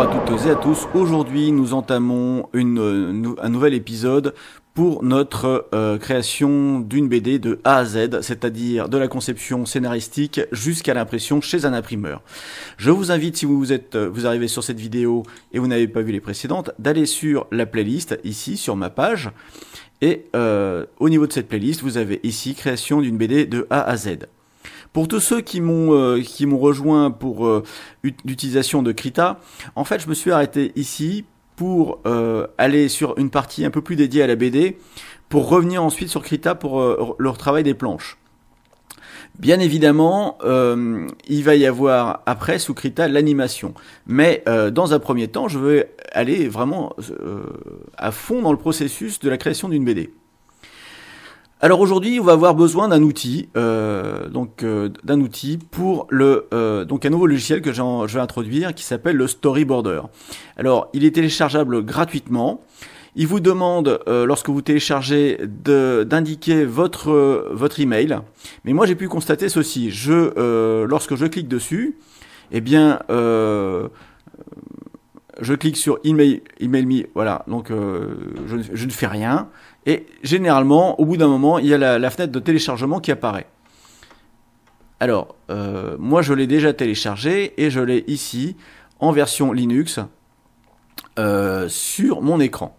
à toutes et à tous. Aujourd'hui, nous entamons un nouvel épisode pour notre création d'une BD de A à Z, c'est-à-dire de la conception scénaristique jusqu'à l'impression chez un imprimeur. Je vous invite, si vous arrivez sur cette vidéo et vous n'avez pas vu les précédentes, d'aller sur la playlist, ici, sur ma page. Et au niveau de cette playlist, vous avez ici création d'une BD de A à Z. Pour tous ceux qui m'ont rejoint pour l'utilisation de Krita, en fait, je me suis arrêté ici pour aller sur une partie un peu plus dédiée à la BD, pour revenir ensuite sur Krita pour le travail des planches. Bien évidemment, il va y avoir après sous Krita l'animation, mais dans un premier temps, je vais aller vraiment à fond dans le processus de la création d'une BD. Alors aujourd'hui, on va avoir besoin d'un outil, d'un outil pour donc un nouveau logiciel que je vais introduire qui s'appelle le Storyboarder. Alors, il est téléchargeable gratuitement. Il vous demande, lorsque vous téléchargez, d'indiquer votre email. Mais moi, j'ai pu constater ceci. Lorsque je clique dessus, eh bien, je clique sur email me, voilà. Donc, je ne fais rien. Et généralement, au bout d'un moment, il y a la fenêtre de téléchargement qui apparaît. Alors, moi je l'ai déjà téléchargé et je l'ai ici en version Linux sur mon écran.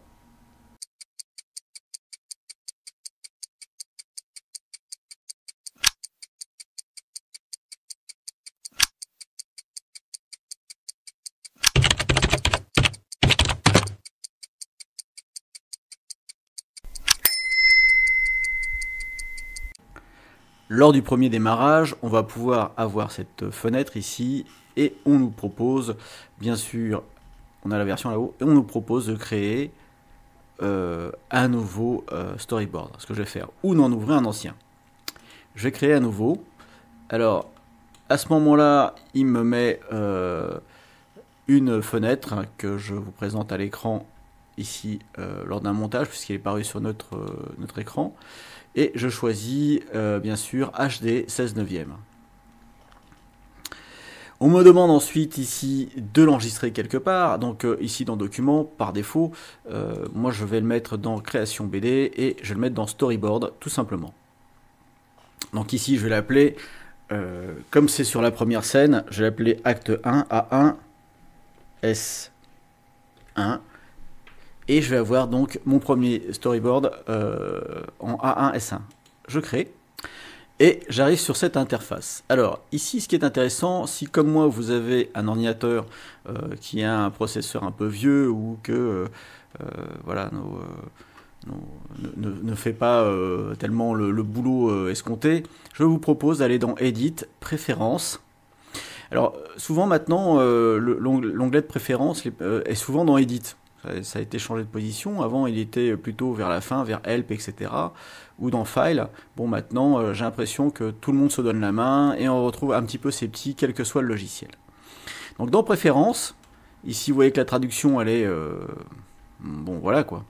Lors du premier démarrage, on va pouvoir avoir cette fenêtre ici et on nous propose, bien sûr, on a la version là-haut, et on nous propose de créer un nouveau storyboard. Ce que je vais faire, ou d'en ouvrir un ancien. Je vais créer un nouveau. Alors, à ce moment-là, il me met une fenêtre que je vous présente à l'écran ici lors d'un montage, puisqu'il est paru sur notre écran. Et je choisis bien sûr HD 16/9. On me demande ensuite ici de l'enregistrer quelque part. Donc ici dans Documents, par défaut, moi je vais le mettre dans Création BD et je vais le mettre dans Storyboard tout simplement. Donc ici je vais l'appeler, comme c'est sur la première scène, je vais l'appeler Acte 1 A1 S1. Et je vais avoir donc mon premier storyboard en A1 S1. Je crée et j'arrive sur cette interface. Alors ici, ce qui est intéressant, si comme moi vous avez un ordinateur qui a un processeur un peu vieux ou que voilà, ne fait pas tellement le boulot escompté, je vous propose d'aller dans Edit, Préférences. Alors souvent maintenant, l'onglet de Préférences est souvent dans Edit. Ça a été changé de position. Avant, il était plutôt vers la fin, vers Help, etc. Ou dans File. Bon, maintenant, j'ai l'impression que tout le monde se donne la main et on retrouve un petit peu ces petits, quel que soit le logiciel. Donc, dans Préférences, ici, vous voyez que la traduction, elle est... bon, voilà, quoi.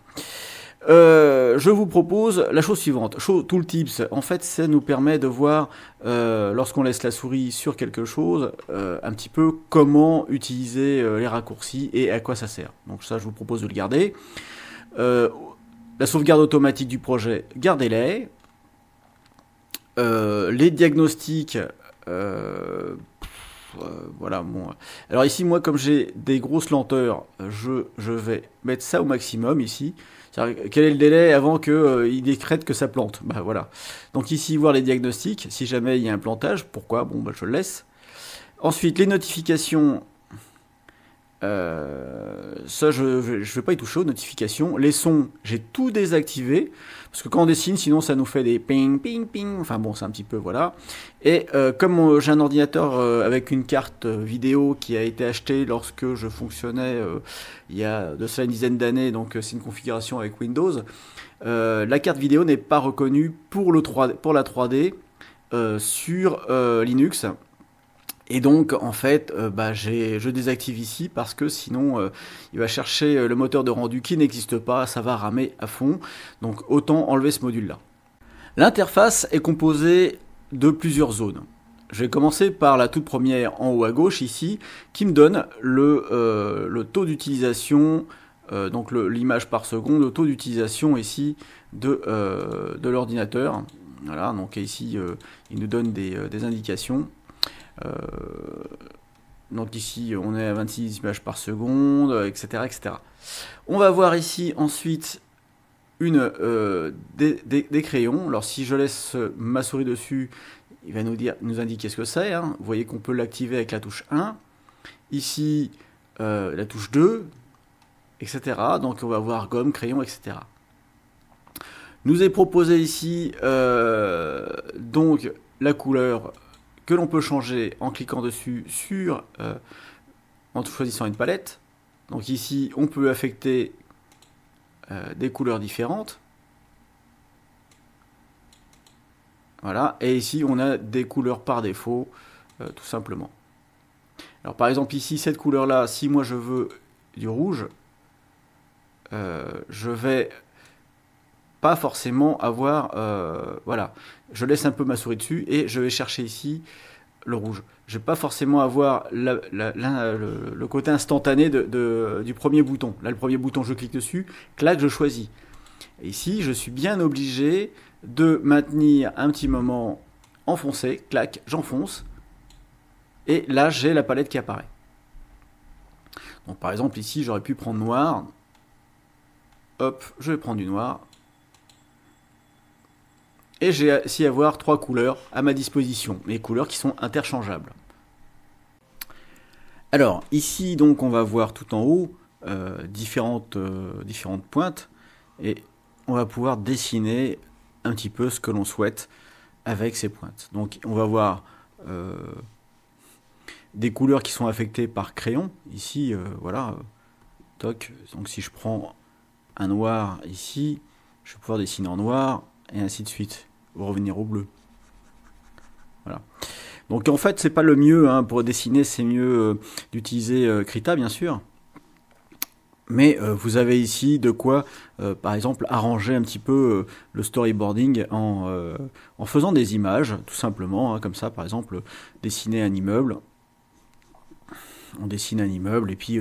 Je vous propose la chose suivante. Tooltips, en fait, ça nous permet de voir, lorsqu'on laisse la souris sur quelque chose, un petit peu comment utiliser les raccourcis et à quoi ça sert. Donc ça, je vous propose de le garder. La sauvegarde automatique du projet, gardez-les. Les diagnostics, voilà. Bon. Alors ici, moi, comme j'ai des grosses lenteurs, je vais mettre ça au maximum ici. Quel est le délai avant qu'il décrète que ça plante? Bah voilà. Donc ici, voir les diagnostics, si jamais il y a un plantage, pourquoi? Bon, bah je le laisse. Ensuite, les notifications, ça je vais pas y toucher aux notifications. Les sons, j'ai tout désactivé, parce que quand on dessine, sinon ça nous fait des ping, ping, ping, enfin bon, c'est un petit peu, voilà. Et comme j'ai un ordinateur avec une carte vidéo qui a été achetée lorsque je fonctionnais il y a de cela une dizaine d'années, donc c'est une configuration avec Windows, la carte vidéo n'est pas reconnue pour la 3D sur Linux. Et donc, en fait, je désactive ici parce que sinon, il va chercher le moteur de rendu qui n'existe pas, ça va ramer à fond. Donc, autant enlever ce module-là. L'interface est composée de plusieurs zones. Je vais commencer par la toute première en haut à gauche ici, qui me donne le taux d'utilisation, donc l'image par seconde, le taux d'utilisation ici de l'ordinateur. Voilà, donc ici il nous donne des indications. Donc ici on est à 26 images par seconde, etc., etc. On va voir ici ensuite des crayons. Alors si je laisse ma souris dessus, il va nous indiquer ce que c'est. Hein. Vous voyez qu'on peut l'activer avec la touche 1. Ici, la touche 2, etc. Donc on va voir gomme, crayon, etc. Nous est proposé ici donc la couleur que l'on peut changer en cliquant dessus en choisissant une palette. Donc ici, on peut affecter des couleurs différentes. Voilà, et ici on a des couleurs par défaut, tout simplement. Alors par exemple ici, cette couleur-là, si moi je veux du rouge, je vais pas forcément avoir... voilà, je laisse un peu ma souris dessus et je vais chercher ici le rouge. Je vais pas forcément avoir le côté instantané du premier bouton. Là, le premier bouton, je clique dessus, clac, je choisis. Et ici, je suis bien obligé de maintenir un petit moment enfoncé, clac, j'enfonce, et là j'ai la palette qui apparaît. Donc par exemple ici j'aurais pu prendre noir, hop, je vais prendre du noir, et j'ai ici avoir 3 couleurs à ma disposition, les couleurs qui sont interchangeables. Alors ici donc on va voir tout en haut différentes pointes, et on va pouvoir dessiner un petit peu ce que l'on souhaite avec ces pointes. Donc on va voir des couleurs qui sont affectées par crayon. Ici, voilà, toc. Donc si je prends un noir ici, je vais pouvoir dessiner en noir, et ainsi de suite, pour revenir au bleu. Voilà. Donc en fait, c'est pas le mieux, hein, pour dessiner, c'est mieux d'utiliser Krita, bien sûr. Mais vous avez ici de quoi, par exemple, arranger un petit peu le storyboarding en faisant des images, tout simplement, hein, comme ça, par exemple, dessiner un immeuble. On dessine un immeuble et puis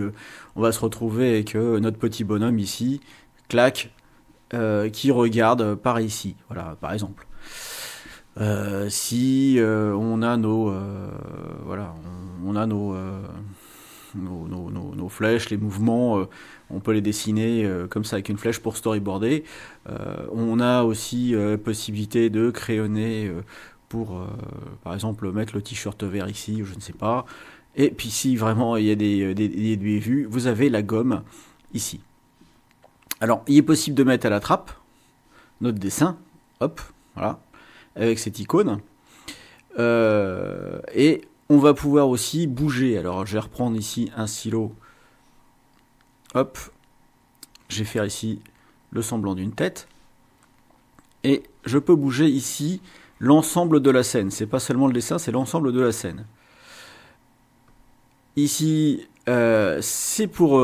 on va se retrouver avec notre petit bonhomme ici, clac, qui regarde par ici, voilà, par exemple. Si on a voilà, on a nos flèches, les mouvements, on peut les dessiner comme ça avec une flèche pour storyboarder. On a aussi possibilité de crayonner pour, par exemple, mettre le t-shirt vert ici, je ne sais pas. Et puis si vraiment il y a des vues, vous avez la gomme ici. Alors, il est possible de mettre à la trappe notre dessin, hop, voilà, avec cette icône. Et on va pouvoir aussi bouger. Alors je vais reprendre ici un stylo. Hop. Je vais faire ici le semblant d'une tête. Et je peux bouger ici l'ensemble de la scène. C'est pas seulement le dessin, c'est l'ensemble de la scène. Ici, c'est pour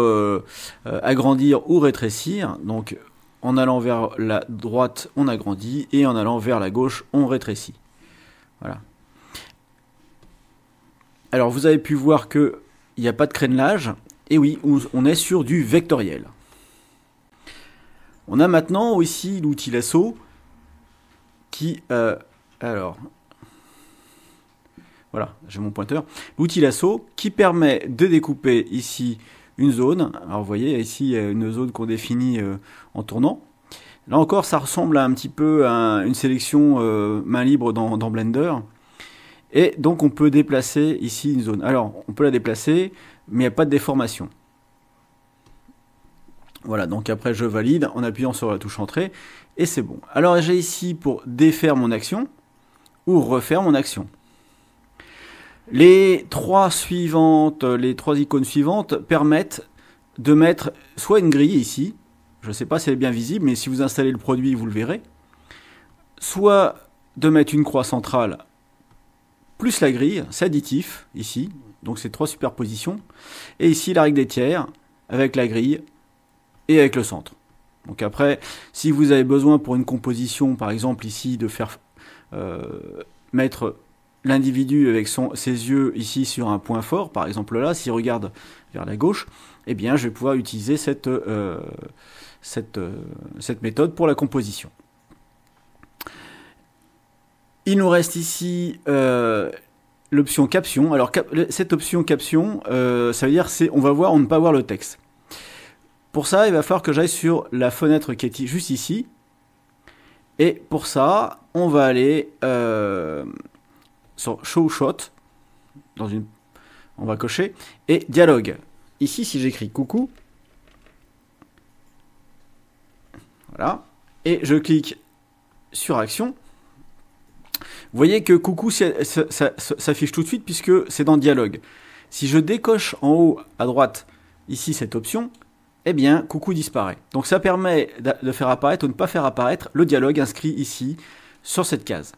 agrandir ou rétrécir. Donc en allant vers la droite, on agrandit. Et en allant vers la gauche, on rétrécit. Voilà. Alors vous avez pu voir qu'il n'y a pas de crénelage, et oui, on est sur du vectoriel. On a maintenant ici l'outil lasso qui... alors, voilà, j'ai mon pointeur. L'outil lasso qui permet de découper ici une zone. Alors vous voyez, ici il y a une zone qu'on définit en tournant. Là encore, ça ressemble un petit peu à une sélection main libre dans Blender. Et donc on peut déplacer ici une zone. Alors on peut la déplacer, mais il n'y a pas de déformation. Voilà, donc après je valide en appuyant sur la touche entrée et c'est bon. Alors j'ai ici pour défaire mon action ou refaire mon action. Les trois icônes suivantes permettent de mettre soit une grille ici, je ne sais pas si elle est bien visible, mais si vous installez le produit vous le verrez, soit de mettre une croix centrale plus la grille, c'est additif, ici, donc c'est 3 superpositions, et ici la règle des tiers, avec la grille, et avec le centre. Donc après, si vous avez besoin pour une composition, par exemple ici, de faire mettre l'individu avec ses yeux ici sur un point fort, par exemple là, s'il regarde vers la gauche, eh bien je vais pouvoir utiliser cette méthode pour la composition. Il nous reste ici l'option caption. Alors cette option caption, ça veut dire on va voir, on ne peut pas voir le texte. Pour ça, il va falloir que j'aille sur la fenêtre qui est juste ici. Et pour ça, on va aller sur Show Shot. On va cocher. Et dialogue. Ici, si j'écris coucou. Voilà. Et je clique sur action. Vous voyez que coucou s'affiche tout de suite puisque c'est dans dialogue. Si je décoche en haut à droite, ici, cette option, eh bien, coucou disparaît. Donc ça permet de faire apparaître ou ne pas faire apparaître le dialogue inscrit ici, sur cette case.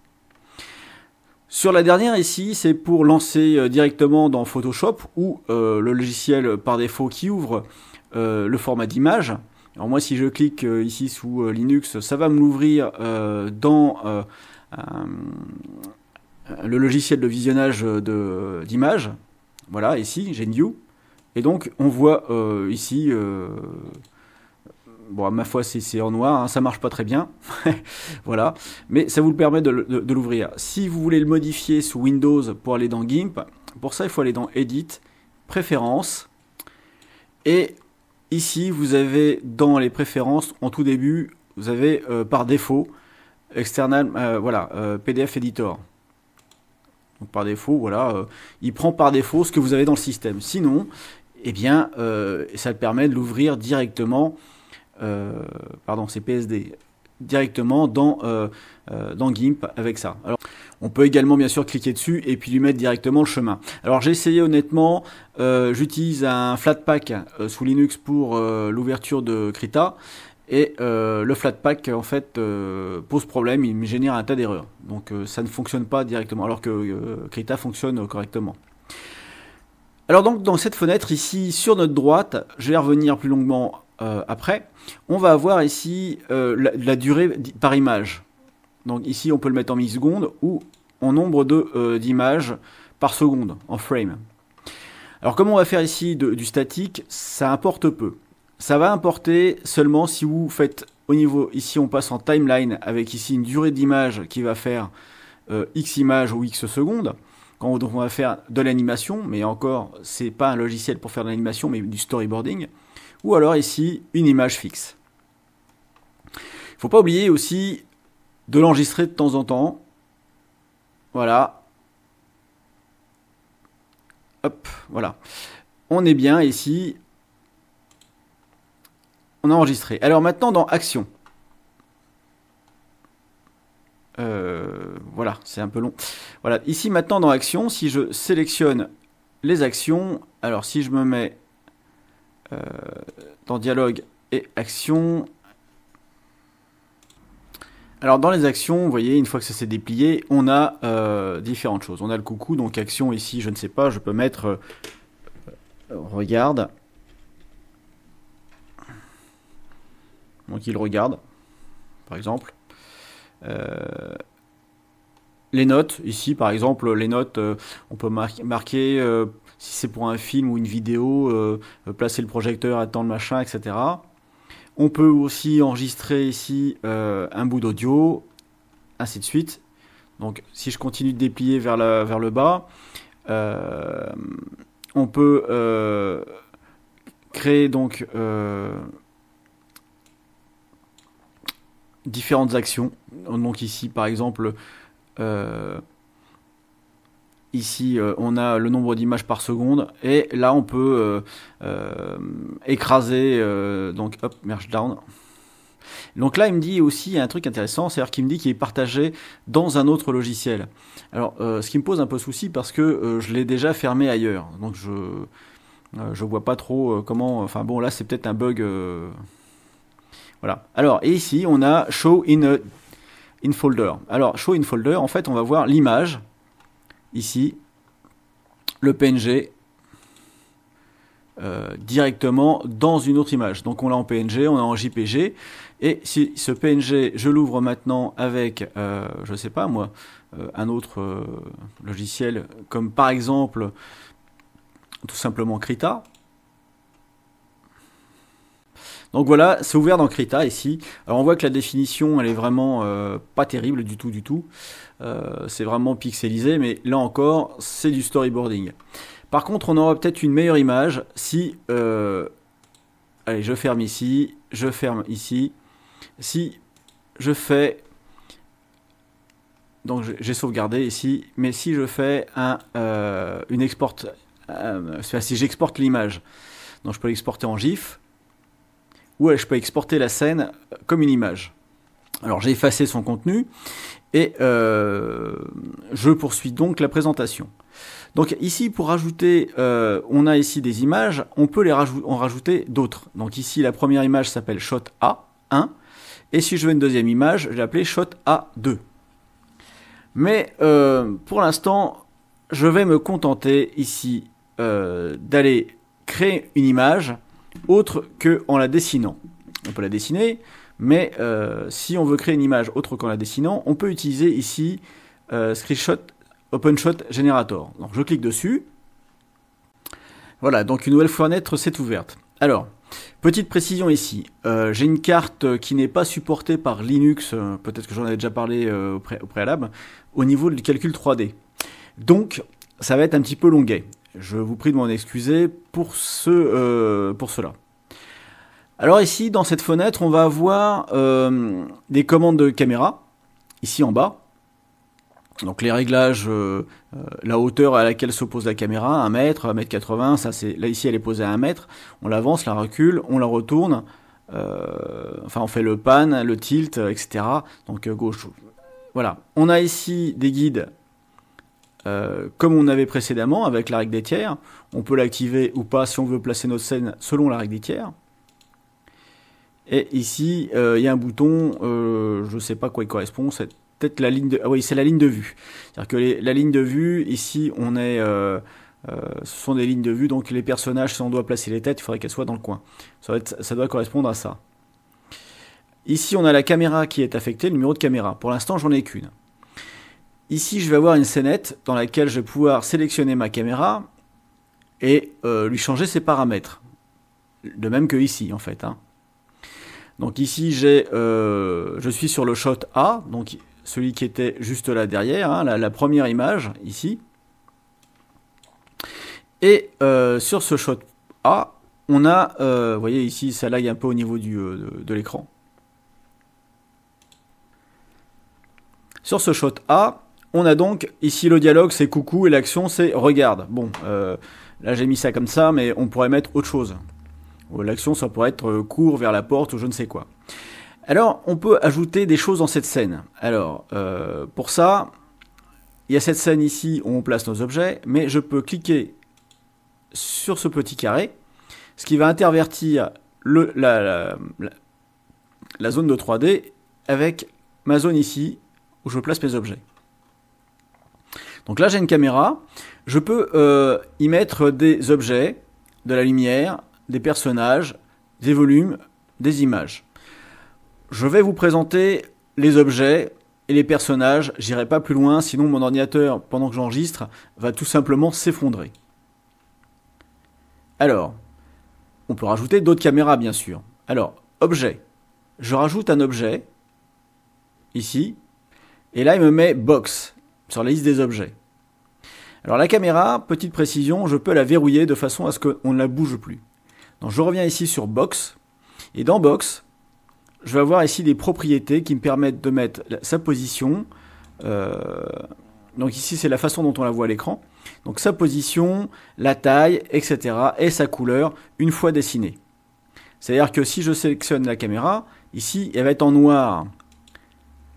Sur la dernière ici, c'est pour lancer directement dans Photoshop ou le logiciel par défaut qui ouvre le format d'image. Alors moi, si je clique ici sous Linux, ça va me l'ouvrir dans le logiciel de visionnage d'images. Voilà, ici, j'ai New. Et donc, on voit ici, bon, à ma foi, c'est en noir, hein, ça marche pas très bien. Voilà, mais ça vous le permet de l'ouvrir. Si vous voulez le modifier sous Windows pour aller dans GIMP, pour ça, il faut aller dans Edit, Préférences. Et ici, vous avez dans les préférences, en tout début, vous avez par défaut, External, PDF Editor. Donc par défaut, voilà, il prend par défaut ce que vous avez dans le système. Sinon, eh bien, ça permet de l'ouvrir directement, c'est PSD, directement dans GIMP avec ça. Alors, on peut également bien sûr cliquer dessus et puis lui mettre directement le chemin. Alors j'ai essayé honnêtement, j'utilise un Flatpak sous Linux pour l'ouverture de Krita. Et le Flatpak en fait pose problème, il me génère un tas d'erreurs. Donc ça ne fonctionne pas directement, alors que Krita fonctionne correctement. Alors donc dans cette fenêtre ici sur notre droite, je vais revenir plus longuement après, on va avoir ici la durée par image. Donc ici on peut le mettre en millisecondes ou en nombre d'images par seconde, en frame. Alors comme on va faire ici du statique, ça importe peu. Ça va importer seulement si vous faites au niveau, ici on passe en timeline avec ici une durée d'image qui va faire X images ou X secondes. Quand on va faire de l'animation, mais encore c'est pas un logiciel pour faire de l'animation mais du storyboarding. Ou alors ici une image fixe. Il ne faut pas oublier aussi de l'enregistrer de temps en temps. Voilà. Hop, voilà. On est bien ici. On a enregistré. Alors maintenant dans Action. Voilà, c'est un peu long. Voilà, ici maintenant dans Action, si je sélectionne les actions, alors si je me mets dans Dialogue et Action, alors dans les actions, vous voyez, une fois que ça s'est déplié, on a différentes choses. On a le coucou, donc Action ici, je ne sais pas, je peux mettre regarde. Donc il regarde, par exemple. Les notes, ici par exemple, les notes, on peut marquer si c'est pour un film ou une vidéo, placer le projecteur, attendre machin, etc. On peut aussi enregistrer ici un bout d'audio, ainsi de suite. Donc si je continue de déplier vers le bas, on peut créer donc différentes actions. Donc ici par exemple ici on a le nombre d'images par seconde et là on peut écraser donc hop, merge down. Donc là il me dit aussi un truc intéressant, c'est-à-dire qu'il me dit qu'il est partagé dans un autre logiciel. Alors ce qui me pose un peu souci parce que je l'ai déjà fermé ailleurs, donc je vois pas trop comment, enfin bon là c'est peut-être un bug. Voilà. Alors, et ici, on a Show in Folder. Alors, Show in Folder, en fait, on va voir l'image, ici, le PNG, directement dans une autre image. Donc on l'a en PNG, on l'a en JPG, et si ce PNG, je l'ouvre maintenant avec, je sais pas moi, un autre logiciel, comme par exemple, tout simplement Krita. Donc voilà, c'est ouvert dans Krita ici. Alors on voit que la définition, elle est vraiment pas terrible du tout. C'est vraiment pixelisé, mais là encore, c'est du storyboarding. Par contre, on aura peut-être une meilleure image si... allez, je ferme ici, je ferme ici. Si je fais... Donc j'ai sauvegardé ici, mais si je fais une export... si j'exporte l'image, donc je peux l'exporter en GIF, ou je peux exporter la scène comme une image. Alors j'ai effacé son contenu, et je poursuis donc la présentation. Donc ici, pour rajouter, on a ici des images, on peut en rajouter d'autres. Donc ici, la première image s'appelle shot A1, et si je veux une deuxième image, je vais l'appeler shot A2. Mais pour l'instant, je vais me contenter ici d'aller créer une image autre qu'en la dessinant. On peut la dessiner, mais si on veut créer une image autre qu'en la dessinant, on peut utiliser ici Screenshot OpenShot Generator. Donc je clique dessus. Voilà, donc une nouvelle fenêtre s'est ouverte. Alors, petite précision ici. J'ai une carte qui n'est pas supportée par Linux, peut-être que j'en ai déjà parlé au préalable, au niveau du calcul 3D. Donc, ça va être un petit peu longuet. Je vous prie de m'en excuser pour cela. Alors ici, dans cette fenêtre, on va avoir des commandes de caméra, ici en bas. Donc les réglages, la hauteur à laquelle s'oppose la caméra, 1 mètre, 1m80, ça c'est là ici elle est posée à 1 mètre, on l'avance, la recule, on la retourne, enfin on fait le pan, le tilt, etc. Donc gauche, voilà. On a ici des guides comme on avait précédemment avec la règle des tiers, on peut l'activer ou pas si on veut placer notre scène selon la règle des tiers. Et ici il y a un bouton, je ne sais pas quoi il correspond, c'est peut-être la ligne de... Ah oui, c'est la ligne de vue. C'est-à-dire que la ligne de vue, ici, on est... ce sont des lignes de vue, donc les personnages, si on doit placer les têtes, il faudrait qu'elles soient dans le coin. Ça doit correspondre à ça. Ici, on a la caméra qui est affectée, le numéro de caméra. Pour l'instant, j'en ai qu'une. Ici, je vais avoir une scénette dans laquelle je vais pouvoir sélectionner ma caméra et lui changer ses paramètres. De même que ici, en fait. Hein. Donc ici, je suis sur le shot A, donc celui qui était juste là derrière, hein, la première image, ici. Et sur ce shot A, on a, vous voyez ici, ça lag un peu au niveau de l'écran. Sur ce shot A, on a donc, ici le dialogue c'est coucou et l'action c'est regarde. Bon, là j'ai mis ça comme ça, mais on pourrait mettre autre chose. L'action ça pourrait être cours vers la porte ou je ne sais quoi. Alors, on peut ajouter des choses dans cette scène. Alors, pour ça, il y a cette scène ici où on place nos objets, mais je peux cliquer sur ce petit carré, ce qui va intervertir la zone de 3D avec ma zone ici où je place mes objets. Donc là, j'ai une caméra. Je peux y mettre des objets, de la lumière, des personnages, des volumes, des images. Je vais vous présenter les objets et les personnages. J'irai pas plus loin, sinon mon ordinateur, pendant que j'enregistre, va tout simplement s'effondrer. Alors, on peut rajouter d'autres caméras, bien sûr. Alors, objet. Je rajoute un objet, ici, et là, il me met box, sur la liste des objets. Alors, la caméra, petite précision, je peux la verrouiller de façon à ce qu'on ne la bouge plus. Donc, je reviens ici sur box, et dans box, je vais avoir ici des propriétés qui me permettent de mettre sa position. Donc ici, c'est la façon dont on la voit à l'écran. Donc sa position, la taille, etc. et sa couleur une fois dessinée. C'est-à-dire que si je sélectionne la caméra, ici, elle va être en noir.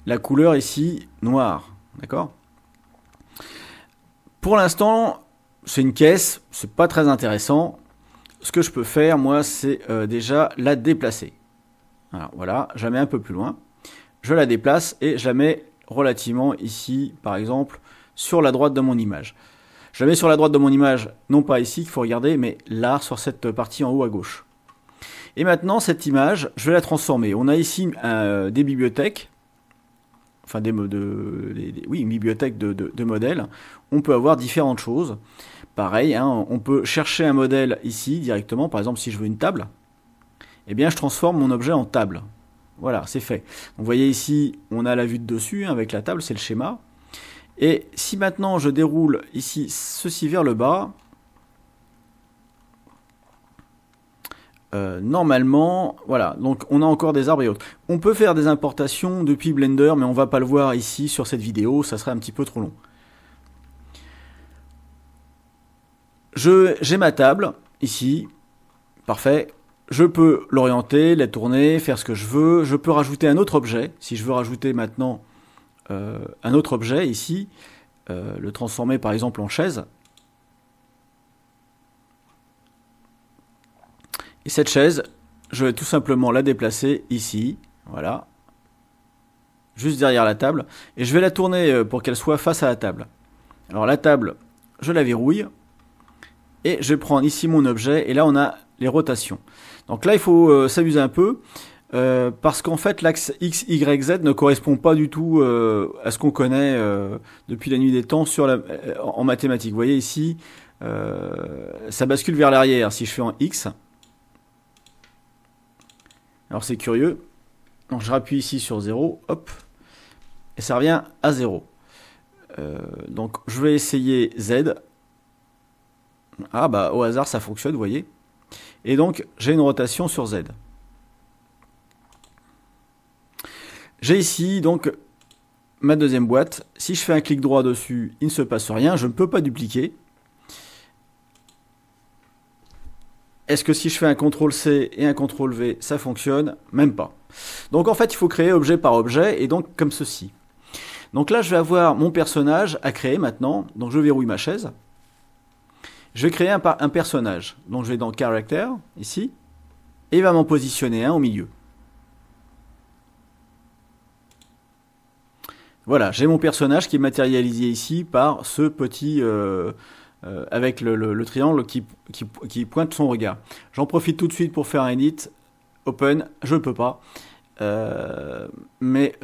La couleur ici, noir. D'accord ? Pour l'instant, c'est une caisse, c'est pas très intéressant. Ce que je peux faire, moi, c'est déjà la déplacer. Alors voilà, je la mets un peu plus loin, je la déplace et je la mets relativement ici, par exemple, sur la droite de mon image. Je la mets sur la droite de mon image, non pas ici qu'il faut regarder, mais là, sur cette partie en haut à gauche. Et maintenant, cette image, je vais la transformer. On a ici des bibliothèques, enfin oui, une bibliothèque de modèles. On peut avoir différentes choses. Pareil, hein, on peut chercher un modèle ici directement. Par exemple, si je veux une table, eh bien, je transforme mon objet en table. Voilà, c'est fait. Donc, vous voyez ici, on a la vue de dessus hein, avec la table, c'est le schéma. Et si maintenant je déroule ici ceci vers le bas, normalement, voilà, donc on a encore des arbres et autres. On peut faire des importations depuis Blender, mais on va pas le voir ici sur cette vidéo, ça serait un petit peu trop long. J'ai ma table, ici, parfait. Je peux l'orienter, la tourner, faire ce que je veux. Je peux rajouter un autre objet, si je veux rajouter maintenant un autre objet, ici, le transformer par exemple en chaise. Et cette chaise, je vais tout simplement la déplacer ici, voilà, juste derrière la table, et je vais la tourner pour qu'elle soit face à la table. Alors la table, je la verrouille, et je vais prendre ici mon objet, et là on a les rotations. Donc là il faut s'amuser un peu, parce qu'en fait l'axe X, Y, Z ne correspond pas du tout à ce qu'on connaît depuis la nuit des temps en mathématiques. Vous voyez ici, ça bascule vers l'arrière si je fais en X. Alors c'est curieux, donc je rappuie ici sur 0, hop, et ça revient à 0. Donc je vais essayer Z. Ah bah au hasard ça fonctionne, vous voyez. Et donc j'ai une rotation sur Z. J'ai ici donc ma deuxième boîte. Si je fais un clic droit dessus, il ne se passe rien, je ne peux pas dupliquer. Est-ce que si je fais un CTRL-C et un CTRL-V, ça fonctionne? Même pas. Donc en fait, il faut créer objet par objet, et donc comme ceci. Donc là, je vais avoir mon personnage à créer maintenant. Donc je verrouille ma chaise. Je vais créer un personnage. Donc je vais dans Character, ici, et il va m'en positionner un au milieu. Voilà, j'ai mon personnage qui est matérialisé ici par ce petit... avec le triangle qui pointe son regard. J'en profite tout de suite pour faire un edit. Open, je ne peux pas. Mais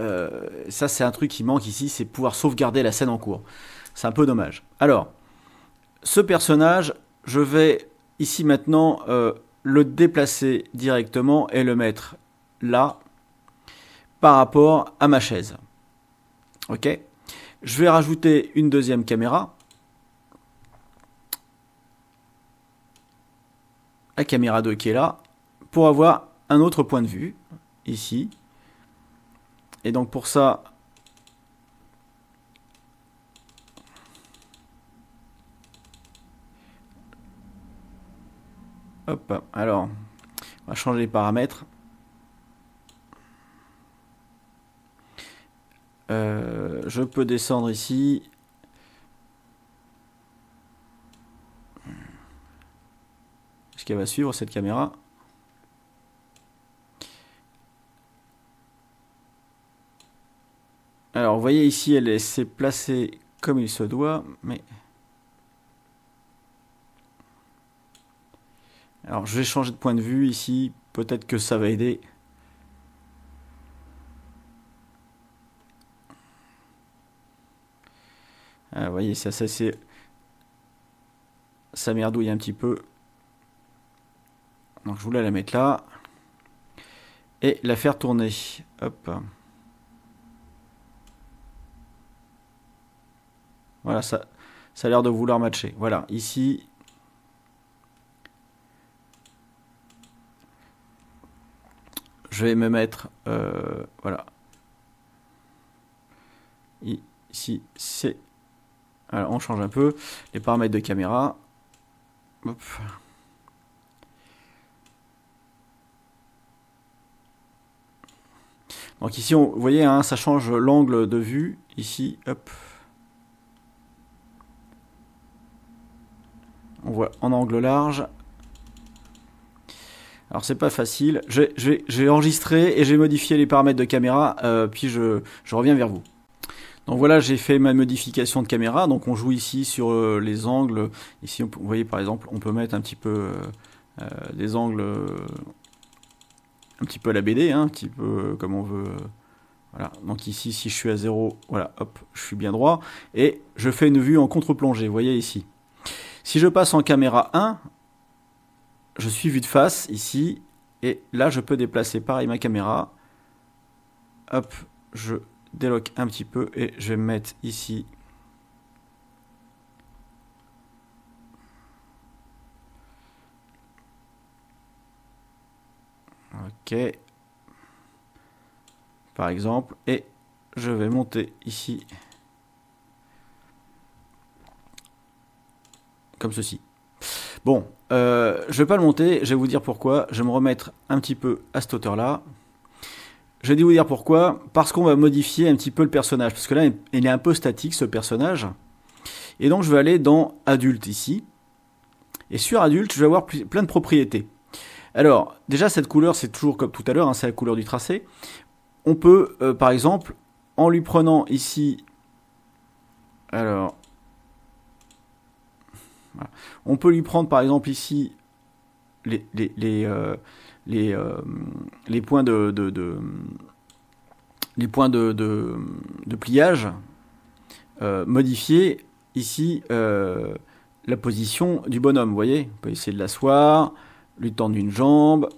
ça c'est un truc qui manque ici, c'est pouvoir sauvegarder la scène en cours. C'est un peu dommage. Alors, ce personnage, je vais ici maintenant le déplacer directement et le mettre là par rapport à ma chaise. Ok. Je vais rajouter une deuxième caméra. La caméra 2 qui est là, pour avoir un autre point de vue, ici. Et donc pour ça, hop, alors, on va changer les paramètres. Je peux descendre ici. Est-ce qu'elle va suivre cette caméra? Alors vous voyez ici elle s'est placée comme il se doit, mais... Alors je vais changer de point de vue ici, peut-être que ça va aider. Ah, vous voyez, ça merdouille un petit peu. Donc je voulais la mettre là et la faire tourner. Hop. Voilà, ça a l'air de vouloir matcher. Voilà, ici. Je vais me mettre, voilà. Ici, c'est... Alors, on change un peu les paramètres de caméra. Hop. Donc ici, vous voyez, hein, ça change l'angle de vue. Ici, hop. On voit en angle large. Alors c'est pas facile. J'ai enregistré et j'ai modifié les paramètres de caméra, puis je reviens vers vous. Donc voilà, j'ai fait ma modification de caméra. Donc on joue ici sur les angles. Ici, vous voyez par exemple, on peut mettre un petit peu des angles un petit peu à la BD, hein, un petit peu comme on veut. Voilà. Donc ici, si je suis à 0, voilà, hop, je suis bien droit. Et je fais une vue en contre-plongée, vous voyez ici. Si je passe en caméra 1, je suis vu de face ici. Et là, je peux déplacer pareil ma caméra. Hop, je déloque un petit peu et je vais me mettre ici. Ok. Par exemple, et je vais monter ici. Comme ceci. Bon, je vais pas le monter, je vais vous dire pourquoi. Je vais me remettre un petit peu à cette hauteur-là. Je vais vous dire pourquoi. Parce qu'on va modifier un petit peu le personnage. Parce que là, il est un peu statique, ce personnage. Et donc, je vais aller dans Adulte, ici. Et sur Adulte, je vais avoir plein de propriétés. Alors, déjà, cette couleur, c'est toujours comme tout à l'heure, hein, c'est la couleur du tracé. On peut, par exemple, en lui prenant ici... Alors... Voilà. On peut lui prendre, par exemple, ici, les points de pliage, modifier ici la position du bonhomme, vous voyez, on peut essayer de l'asseoir, lui tendre une jambe,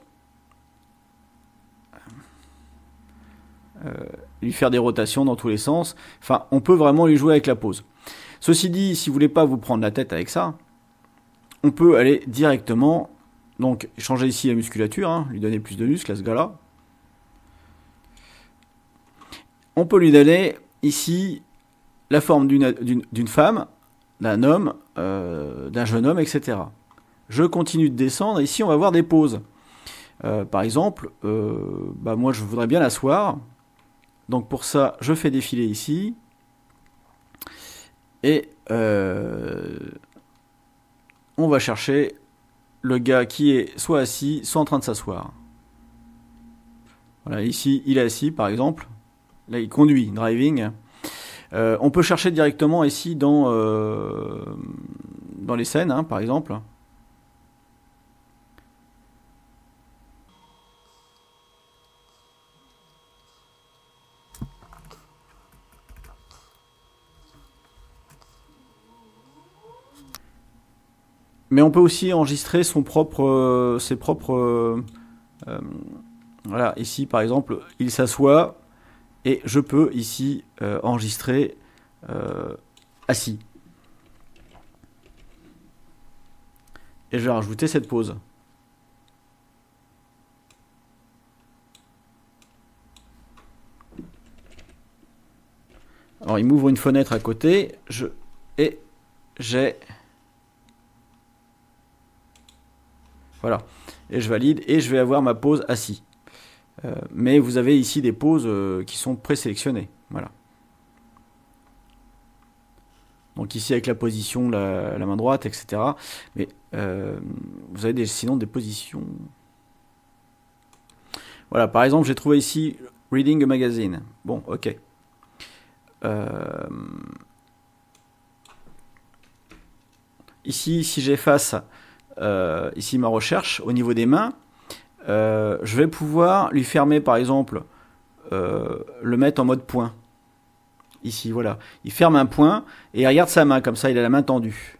lui faire des rotations dans tous les sens, enfin on peut vraiment lui jouer avec la pose. Ceci dit, si vous voulez pas vous prendre la tête avec ça, on peut aller directement, donc changer ici la musculature, hein, lui donner plus de muscles à ce gars-là. On peut lui donner ici la forme d'une femme, d'un homme, d'un jeune homme, etc. Je continue de descendre, ici on va voir des poses. Par exemple, moi je voudrais bien l'asseoir, donc pour ça je fais défiler ici, et on va chercher le gars qui est soit assis, soit en train de s'asseoir. Voilà, ici, il est assis, par exemple. Là, il conduit, driving. On peut chercher directement ici dans les scènes, hein, par exemple. Mais on peut aussi enregistrer ses propres... voilà, ici par exemple, il s'assoit et je peux ici enregistrer assis. Et je vais rajouter cette pause. Alors il m'ouvre une fenêtre à côté, et j'ai... Voilà, et je valide et je vais avoir ma pose assis. Mais vous avez ici des poses qui sont présélectionnées. Voilà. Donc ici avec la position, la main droite, etc. Mais vous avez sinon des positions. Voilà, par exemple, j'ai trouvé ici Reading a Magazine. Bon, ok. Ici, si j'efface ici ma recherche au niveau des mains, je vais pouvoir lui fermer par exemple le mettre en mode point. Ici, voilà. Il ferme un point et il regarde sa main, comme ça il a la main tendue.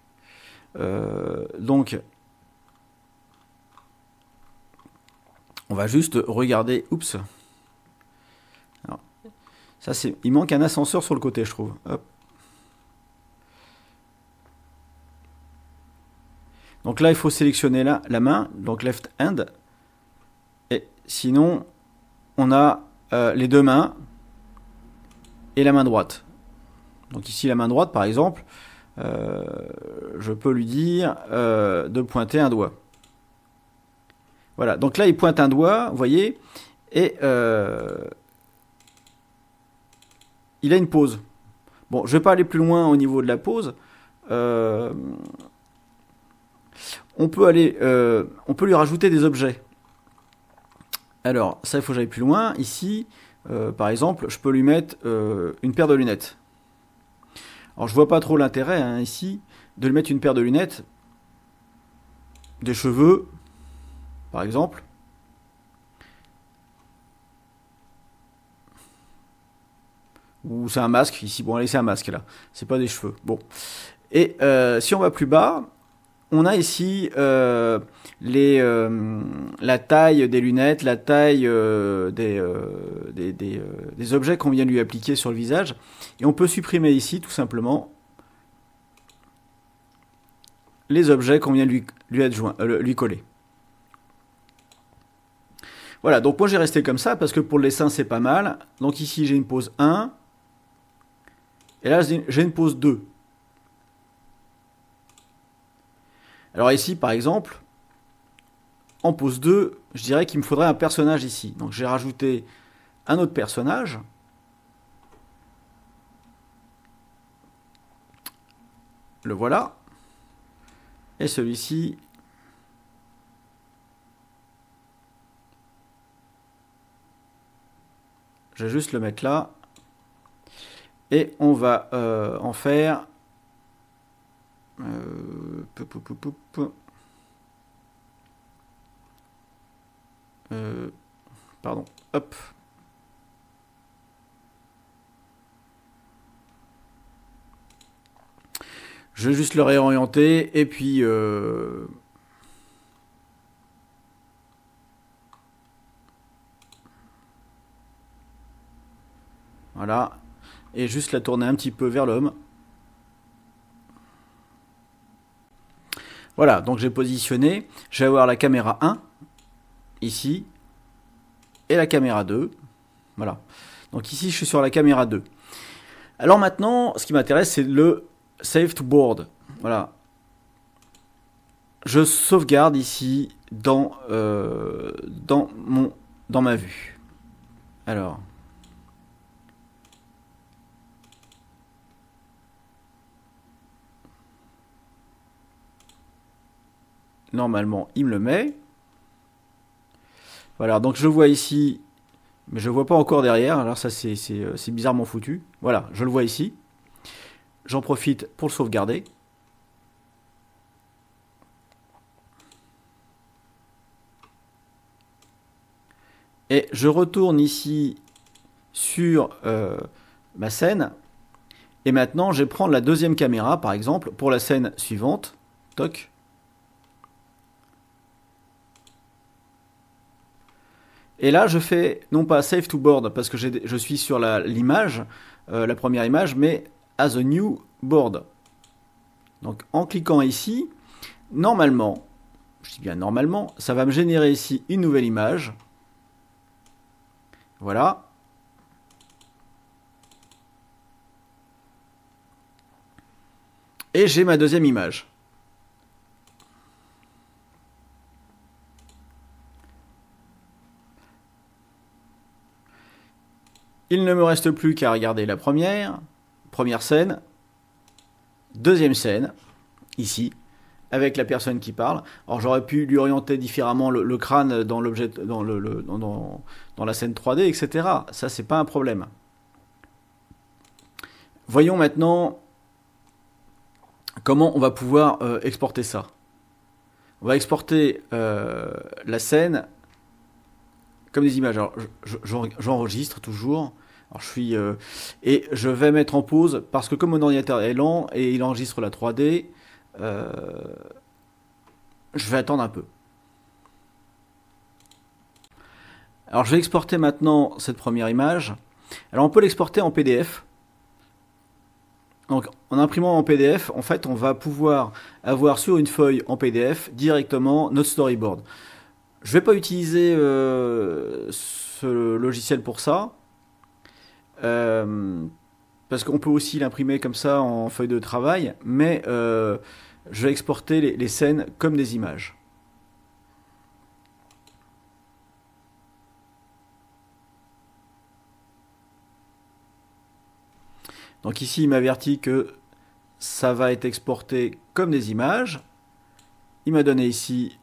Donc, on va juste regarder. Oups. Alors, ça c'est. Il manque un ascenseur sur le côté, je trouve. Hop. Donc là, il faut sélectionner la main, donc left hand. Et sinon, on a les deux mains et la main droite. Donc ici, la main droite, par exemple, je peux lui dire de pointer un doigt. Voilà, donc là, il pointe un doigt, vous voyez, et il a une pause. Bon, je ne vais pas aller plus loin au niveau de la pause. On peut lui rajouter des objets. Alors, ça, il faut que j'aille plus loin. Ici, par exemple, je peux lui mettre une paire de lunettes. Alors je vois pas trop l'intérêt hein, ici de lui mettre une paire de lunettes, des cheveux, par exemple. Ou c'est un masque ici. Bon allez, c'est un masque là. C'est pas des cheveux. Bon. Et si on va plus bas, on a ici la taille des lunettes, la taille des objets qu'on vient lui appliquer sur le visage. Et on peut supprimer ici tout simplement les objets qu'on vient lui coller. Voilà, donc moi j'ai resté comme ça parce que pour le dessin c'est pas mal. Donc ici j'ai une pose 1. Et là j'ai une pose 2. Alors ici par exemple, en pose 2, je dirais qu'il me faudrait un personnage ici. Donc j'ai rajouté un autre personnage. Le voilà. Et celui-ci, je vais juste le mettre là. Et on va en faire... pardon, hop. Je vais juste le réorienter et puis voilà, et juste la tourner un petit peu vers l'homme. Voilà, donc j'ai positionné, je vais avoir la caméra 1 ici et la caméra 2. Voilà. Donc ici je suis sur la caméra 2. Alors maintenant, ce qui m'intéresse c'est le Save to Board. Voilà. Je sauvegarde ici dans ma vue. Alors. Normalement, il me le met. Voilà, donc je le vois ici, mais je ne le vois pas encore derrière. Alors ça, c'est bizarrement foutu. Voilà, je le vois ici. J'en profite pour le sauvegarder. Et je retourne ici sur ma scène. Et maintenant, je vais prendre la deuxième caméra, par exemple, pour la scène suivante. Toc. Et là, je fais, non pas Save to Board, parce que je suis sur l'image, la première image, mais As a New Board. Donc, en cliquant ici, normalement, je dis bien normalement, ça va me générer ici une nouvelle image. Voilà. Et j'ai ma deuxième image. Il ne me reste plus qu'à regarder la première scène, deuxième scène, ici, avec la personne qui parle. Alors j'aurais pu lui orienter différemment le crâne dans l'objet, dans la scène 3D, etc. Ça, c'est pas un problème. Voyons maintenant comment on va pouvoir exporter ça. On va exporter la scène comme des images. Alors j'enregistre toujours. Alors et je vais mettre en pause parce que comme mon ordinateur est lent et il enregistre la 3D, je vais attendre un peu. Alors je vais exporter maintenant cette première image. Alors on peut l'exporter en PDF. Donc en imprimant en PDF, en fait on va pouvoir avoir sur une feuille en PDF directement notre storyboard. Je ne vais pas utiliser ce logiciel pour ça. Parce qu'on peut aussi l'imprimer comme ça en feuille de travail, mais je vais exporter les scènes comme des images. Donc ici il m'avertit que ça va être exporté comme des images. Il m'a donné ici,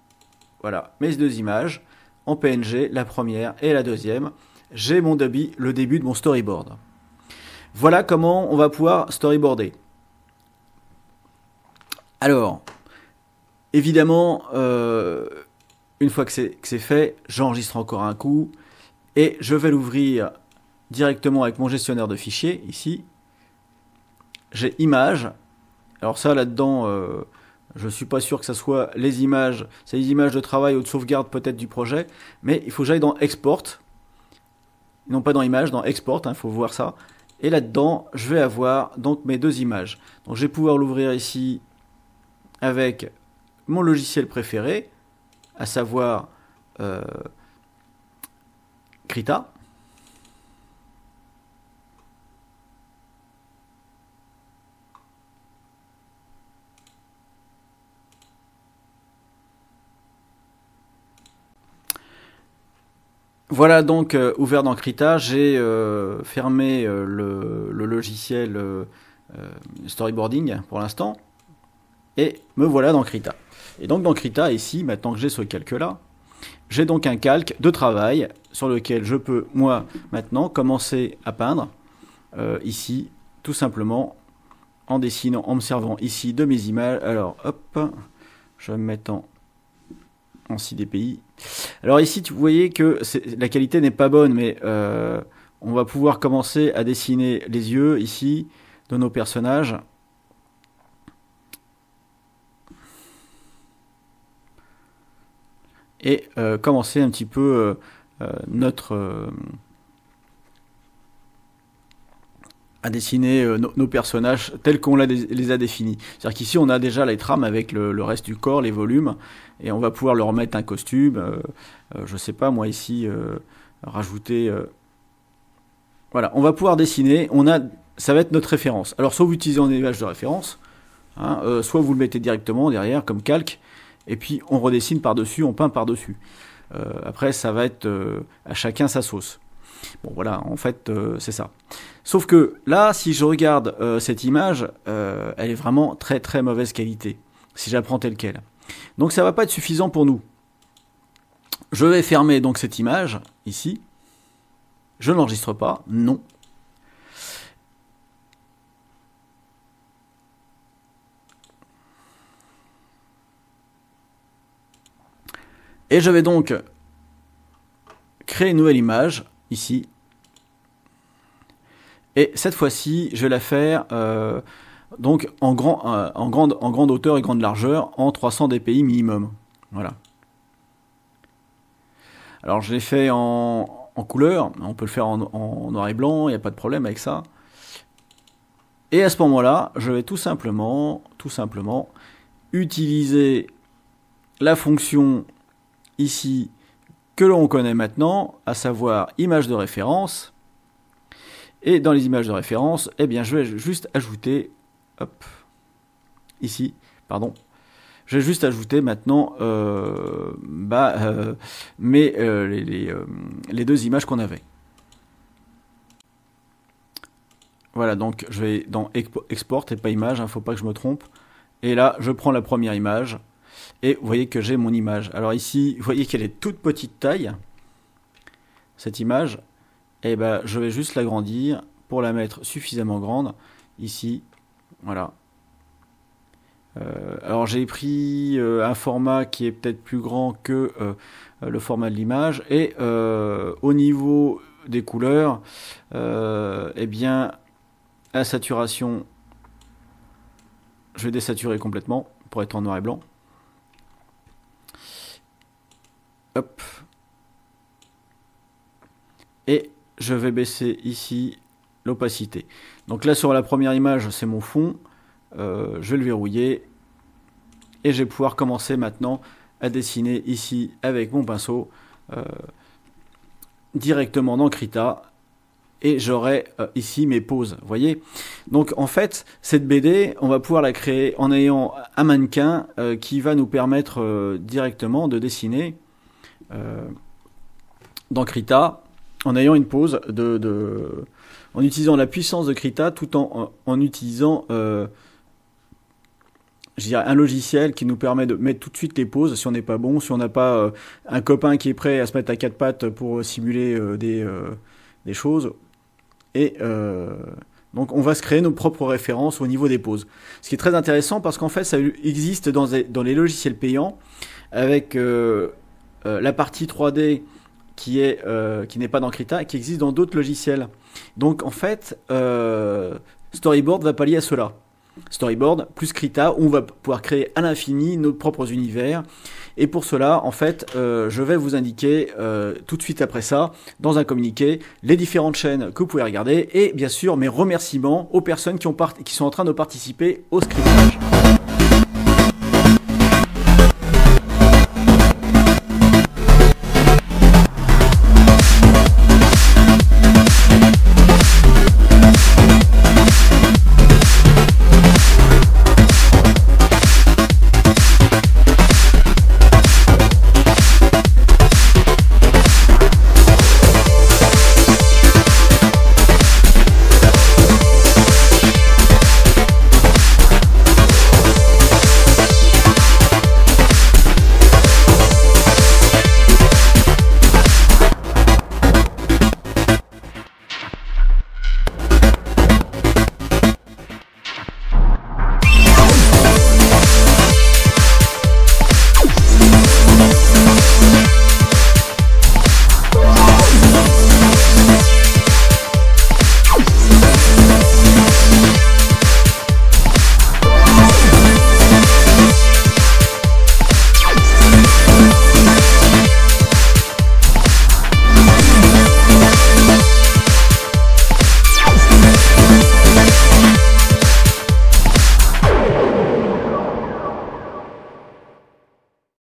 voilà, mes deux images en PNG, la première et la deuxième. J'ai le début de mon storyboard. Voilà comment on va pouvoir storyboarder. Alors, évidemment, une fois que c'est fait, j'enregistre encore un coup et je vais l'ouvrir directement avec mon gestionnaire de fichiers, ici. J'ai images. Alors ça, là-dedans, je ne suis pas sûr que ça soit les images. C'est les images de travail ou de sauvegarde peut-être du projet. Mais il faut que j'aille dans Export. Non pas dans Images, dans Export, il faut voir ça. Et là-dedans, je vais avoir donc mes deux images. Donc je vais pouvoir l'ouvrir ici avec mon logiciel préféré, à savoir Krita. Voilà donc ouvert dans Krita, j'ai fermé le logiciel storyboarding pour l'instant et me voilà dans Krita. Et donc dans Krita, ici, maintenant que j'ai ce calque-là, j'ai donc un calque de travail sur lequel je peux, moi, maintenant, commencer à peindre ici, tout simplement, en dessinant, en me servant ici de mes images. Alors, hop, je vais me mettre en 6 dpi. Alors ici, vous voyez que la qualité n'est pas bonne, mais on va pouvoir commencer à dessiner les yeux ici de nos personnages. Et commencer un petit peu à dessiner nos personnages tels qu'on les a définis. C'est-à-dire qu'ici on a déjà les trames avec le reste du corps, les volumes, et on va pouvoir leur mettre un costume, je sais pas moi ici, rajouter... voilà, on va pouvoir dessiner, ça va être notre référence. Alors soit vous utilisez en image de référence, hein, soit vous le mettez directement derrière comme calque, et puis on redessine par-dessus, on peint par-dessus. Après ça va être à chacun sa sauce. Bon voilà, en fait c'est ça. Sauf que là, si je regarde cette image, elle est vraiment très très mauvaise qualité, si j'apprends telle quelle. Donc ça va pas être suffisant pour nous. Je vais fermer donc cette image, ici. Je n'enregistre pas, non. Et je vais donc créer une nouvelle image, ici. Et cette fois-ci, je vais la faire donc en grande hauteur et grande largeur, en 300 dpi minimum. Voilà. Alors je l'ai fait en couleur, on peut le faire en noir et blanc, il n'y a pas de problème avec ça. Et à ce moment-là, je vais tout simplement utiliser la fonction ici que l'on connaît maintenant, à savoir image de référence. Et dans les images de référence, eh bien, je vais juste ajouter, hop, ici, pardon, je vais juste ajouter maintenant les deux images qu'on avait. Voilà, donc je vais dans Export et pas image, faut pas que je me trompe. Et là, je prends la première image et vous voyez que j'ai mon image. Alors ici, vous voyez qu'elle est toute petite taille, cette image. Et ben, je vais juste l'agrandir pour la mettre suffisamment grande ici. Voilà. Alors j'ai pris un format qui est peut-être plus grand que le format de l'image. Et au niveau des couleurs, eh bien, la saturation, je vais désaturer complètement pour être en noir et blanc. Hop. Et je vais baisser ici l'opacité. Donc là sur la première image c'est mon fond, je vais le verrouiller et je vais pouvoir commencer maintenant à dessiner ici avec mon pinceau directement dans Krita et j'aurai ici mes poses, vous voyez. Donc en fait cette BD on va pouvoir la créer en ayant un mannequin qui va nous permettre directement de dessiner dans Krita en ayant une pose en utilisant la puissance de Krita tout en utilisant je dirais un logiciel qui nous permet de mettre tout de suite les poses si on n'est pas bon, si on n'a pas un copain qui est prêt à se mettre à quatre pattes pour simuler des choses. Et Donc on va se créer nos propres références au niveau des poses. Ce qui est très intéressant parce qu'en fait ça existe dans les logiciels payants avec la partie 3D qui n'est pas dans Krita et qui existe dans d'autres logiciels. Donc en fait Storyboard va pallier à cela. Storyboard plus Krita où on va pouvoir créer à l'infini nos propres univers. Et pour cela, en fait, je vais vous indiquer tout de suite après ça, dans un communiqué, les différentes chaînes que vous pouvez regarder et bien sûr mes remerciements aux personnes qui sont en train de participer au scriptage.